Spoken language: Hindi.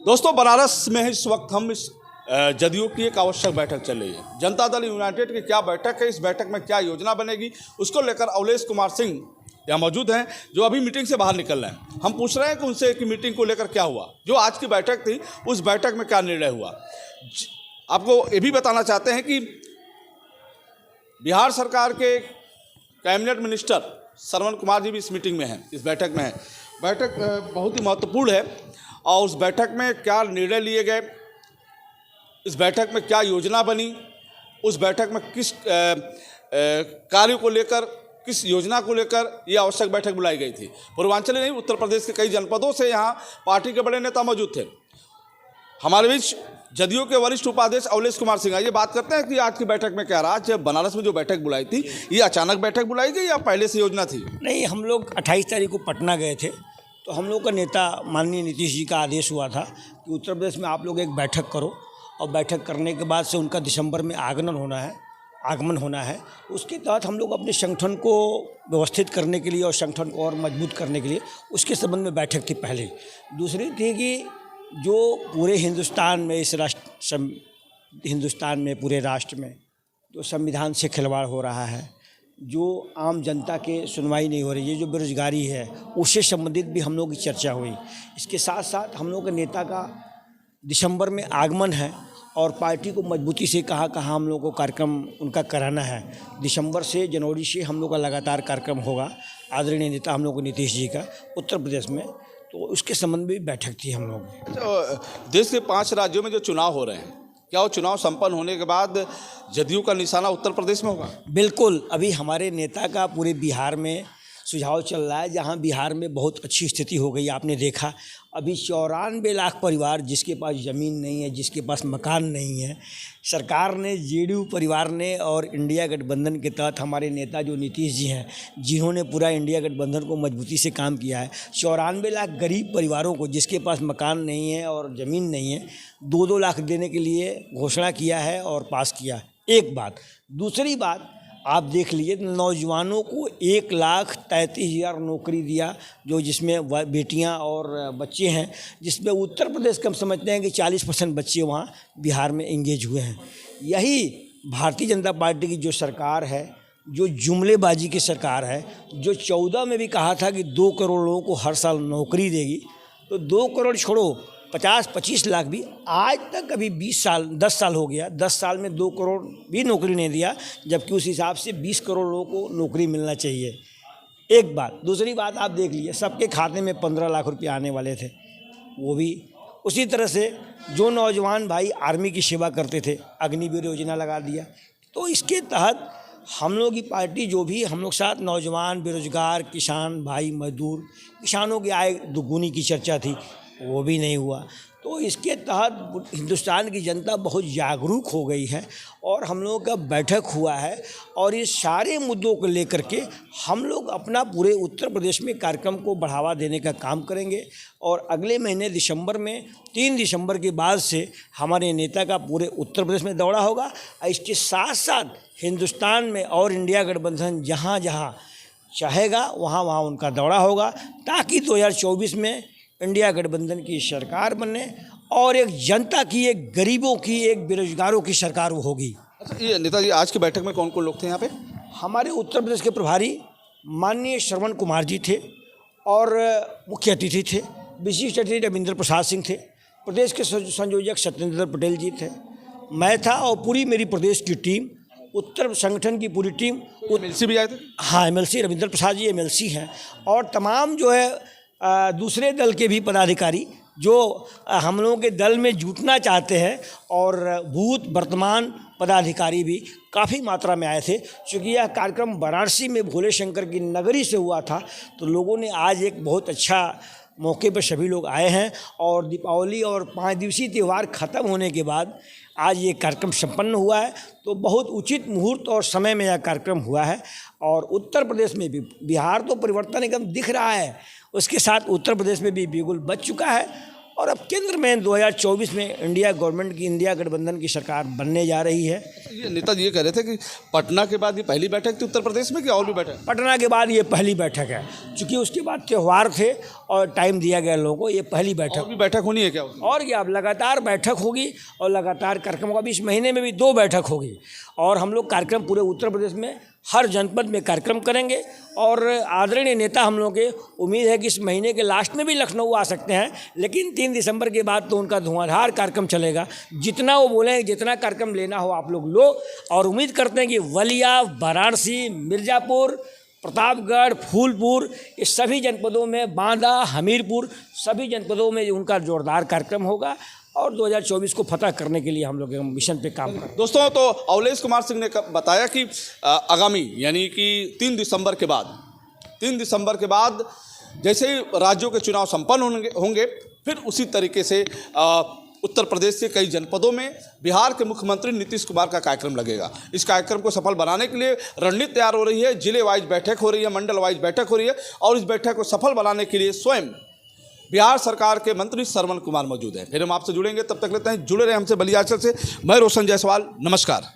दोस्तों, बनारस में इस वक्त हम इस जदयू की एक आवश्यक बैठक चल रही है। जनता दल यूनाइटेड की क्या बैठक है, इस बैठक में क्या योजना बनेगी, उसको लेकर अवलेश कुमार सिंह यहाँ मौजूद हैं, जो अभी मीटिंग से बाहर निकल रहे हैं। हम पूछ रहे हैं कि उनसे कि मीटिंग को लेकर क्या हुआ, जो आज की बैठक थी उस बैठक में क्या निर्णय हुआ। आपको ये भी बताना चाहते हैं कि बिहार सरकार के कैबिनेट मिनिस्टर श्रवण कुमार जी भी इस मीटिंग में हैं, इस बैठक में हैं। बैठक बहुत ही महत्वपूर्ण है और उस बैठक में क्या निर्णय लिए गए, इस बैठक में क्या योजना बनी, उस बैठक में किस कार्य को लेकर, किस योजना को लेकर ये आवश्यक बैठक बुलाई गई थी। पूर्वांचल नहीं, उत्तर प्रदेश के कई जनपदों से यहाँ पार्टी के बड़े नेता मौजूद थे। हमारे बीच जदयू के वरिष्ठ उपाध्यक्ष अवलेश कुमार सिंह, आइए बात करते हैं कि आज की बैठक में क्या रहा। आज बनारस में जो बैठक बुलाई थी, ये अचानक बैठक बुलाई गई या पहले से योजना थी? नहीं, हम लोग 28 तारीख को पटना गए थे, तो हम लोग का नेता माननीय नीतीश जी का आदेश हुआ था कि उत्तर प्रदेश में आप लोग एक बैठक करो, और बैठक करने के बाद से उनका दिसंबर में आगमन होना है। उसके तहत हम लोग अपने संगठन को व्यवस्थित करने के लिए और संगठन को और मजबूत करने के लिए उसके संबंध में बैठक थी पहले। दूसरी थी कि जो पूरे हिंदुस्तान में पूरे राष्ट्र में जो संविधान से खिलवाड़ हो रहा है, जो आम जनता के सुनवाई नहीं हो रही है, जो बेरोजगारी है, उससे संबंधित भी हम लोग की चर्चा हुई। इसके साथ साथ हम लोग के नेता का दिसंबर में आगमन है और पार्टी को मजबूती से कहाँ हम लोग को कार्यक्रम उनका कराना है। दिसंबर से जनवरी से हम लोग का लगातार कार्यक्रम होगा, आदरणीय नेता हम लोग को नीतीश जी का उत्तर प्रदेश में, तो उसके संबंध में बैठक थी हम लोग। अच्छा, देश के 5 राज्यों में जो चुनाव हो रहे हैं, क्या वो चुनाव संपन्न होने के बाद जदयू का निशाना उत्तर प्रदेश में होगा? बिल्कुल। अभी हमारे नेता का पूरे बिहार में सुझाव चल रहा है, जहां बिहार में बहुत अच्छी स्थिति हो गई। आपने देखा अभी 94 लाख परिवार जिसके पास ज़मीन नहीं है, जिसके पास मकान नहीं है, सरकार ने, जेडीयू परिवार ने और इंडिया गठबंधन के तहत हमारे नेता जो नीतीश जी हैं, जिन्होंने पूरा इंडिया गठबंधन को मजबूती से काम किया है, 94 लाख गरीब परिवारों को जिसके पास मकान नहीं है और ज़मीन नहीं है, 2-2 लाख देने के लिए घोषणा किया है और पास किया। एक बात। दूसरी बात, आप देख लीजिए, नौजवानों को 1,33,000 नौकरी दिया, जो जिसमें बेटियां और बच्चे हैं, जिसमें उत्तर प्रदेश का हम समझते हैं कि 40% बच्चे वहाँ बिहार में एंगेज हुए हैं। यही भारतीय जनता पार्टी की जो सरकार है, जो जुमलेबाजी की सरकार है, जो 14 में भी कहा था कि 2 करोड़ लोगों को हर साल नौकरी देगी, तो 2 करोड़ छोड़ो, 50-25 लाख भी आज तक, अभी 10 साल हो गया, 10 साल में 2 करोड़ भी नौकरी नहीं दिया, जबकि उस हिसाब से 20 करोड़ लोगों को नौकरी मिलना चाहिए। एक बात। दूसरी बात, आप देख लीजिए, सबके खाते में 15 लाख रुपये आने वाले थे, वो भी उसी तरह से जो नौजवान भाई आर्मी की सेवा करते थे, अग्निवीर योजना लगा दिया। तो इसके तहत हम लोग की पार्टी, जो भी हम लोग साथ नौजवान, बेरोजगार, किसान भाई, मजदूर, किसानों की आय दोगुनी की चर्चा थी, वो भी नहीं हुआ। तो इसके तहत हिंदुस्तान की जनता बहुत जागरूक हो गई है और हम लोगों का बैठक हुआ है, और ये सारे मुद्दों को लेकर के हम लोग अपना पूरे उत्तर प्रदेश में कार्यक्रम को बढ़ावा देने का काम करेंगे। और अगले महीने दिसंबर में 3 दिसंबर के बाद से हमारे नेता का पूरे उत्तर प्रदेश में दौरा होगा। इसके साथ साथ हिंदुस्तान में और इंडिया गठबंधन जहाँ जहाँ चाहेगा वहाँ उनका दौरा होगा, ताकि 2024 में इंडिया गठबंधन की सरकार बने और एक जनता की, एक गरीबों की, एक बेरोजगारों की सरकार वो होगी। अच्छा, ये नेताजी, आज की बैठक में कौन कौन लोग थे यहाँ पे? हमारे उत्तर प्रदेश के प्रभारी माननीय श्रवण कुमार जी थे, और मुख्य अतिथि थे विशिष्ट अतिथि रविंद्र प्रसाद सिंह थे, प्रदेश के संयोजक सत्येंद्र पटेल जी थे, मैं था, और पूरी मेरी प्रदेश की टीम, उत्तर संगठन की पूरी टीम। MLC भी आए थे? हाँ, MLC रविंद्र प्रसाद जी MLC हैं, और तमाम जो है दूसरे दल के भी पदाधिकारी जो हम लोगों के दल में जुटना चाहते हैं, और भूत वर्तमान पदाधिकारी भी काफ़ी मात्रा में आए थे। चूँकि यह कार्यक्रम वाराणसी में भोले शंकर की नगरी से हुआ था, तो लोगों ने आज एक बहुत अच्छा मौके पर सभी लोग आए हैं, और दीपावली और 5 दिवसीय त्यौहार ख़त्म होने के बाद आज ये कार्यक्रम संपन्न हुआ है। तो बहुत उचित मुहूर्त और समय में यह कार्यक्रम हुआ है, और उत्तर प्रदेश में भी, बिहार तो परिवर्तन एकदम दिख रहा है, उसके साथ उत्तर प्रदेश में भी बिगुल बच चुका है, और अब केंद्र में 2024 में इंडिया गवर्नमेंट की, इंडिया गठबंधन की सरकार बनने जा रही है। ये नेताजी ये कह रहे थे कि पटना के बाद ये पहली बैठक थी उत्तर प्रदेश में, कि और भी बैठक? पटना के बाद ये पहली बैठक है, क्योंकि उसके बाद त्यौहार थे और टाइम दिया गया लोगों को, ये पहली बैठक। और भी बैठक होनी है क्या उसमें? और क्या, अब लगातार बैठक होगी और लगातार कार्यक्रम होगा। अभी इस महीने में भी 2 बैठक होगी और हम लोग कार्यक्रम पूरे उत्तर प्रदेश में हर जनपद में कार्यक्रम करेंगे। और आदरणीय नेता हम लोग के उम्मीद है कि इस महीने के लास्ट में भी लखनऊ आ सकते हैं, लेकिन 3 दिसंबर के बाद तो उनका धुआंधार कार्यक्रम चलेगा। जितना वो बोलें, जितना कार्यक्रम लेना हो आप लोग लो। और उम्मीद करते हैं कि बलिया, वाराणसी, मिर्ज़ापुर, प्रतापगढ़, फूलपुर, इस सभी जनपदों में, बांदा, हमीरपुर, सभी जनपदों में उनका जोरदार कार्यक्रम होगा और 2024 को फतह करने के लिए हम लोग मिशन पे काम कर रहे हैं। दोस्तों, तो अवलेश कुमार सिंह ने बताया कि आगामी यानी कि 3 दिसंबर के बाद जैसे ही राज्यों के चुनाव संपन्न होंगे फिर उसी तरीके से उत्तर प्रदेश के कई जनपदों में बिहार के मुख्यमंत्री नीतीश कुमार का कार्यक्रम लगेगा। इस कार्यक्रम को सफल बनाने के लिए रणनीति तैयार हो रही है, जिले वाइज बैठक हो रही है, मंडल वाइज बैठक हो रही है और इस बैठक को सफल बनाने के लिए स्वयं बिहार सरकार के मंत्री श्रवण कुमार मौजूद हैं। फिर हम आपसे जुड़ेंगे, तब तक लेते हैं जुड़े रहे हमसे बलियाचल से। मैं रोशन जायसवाल, नमस्कार।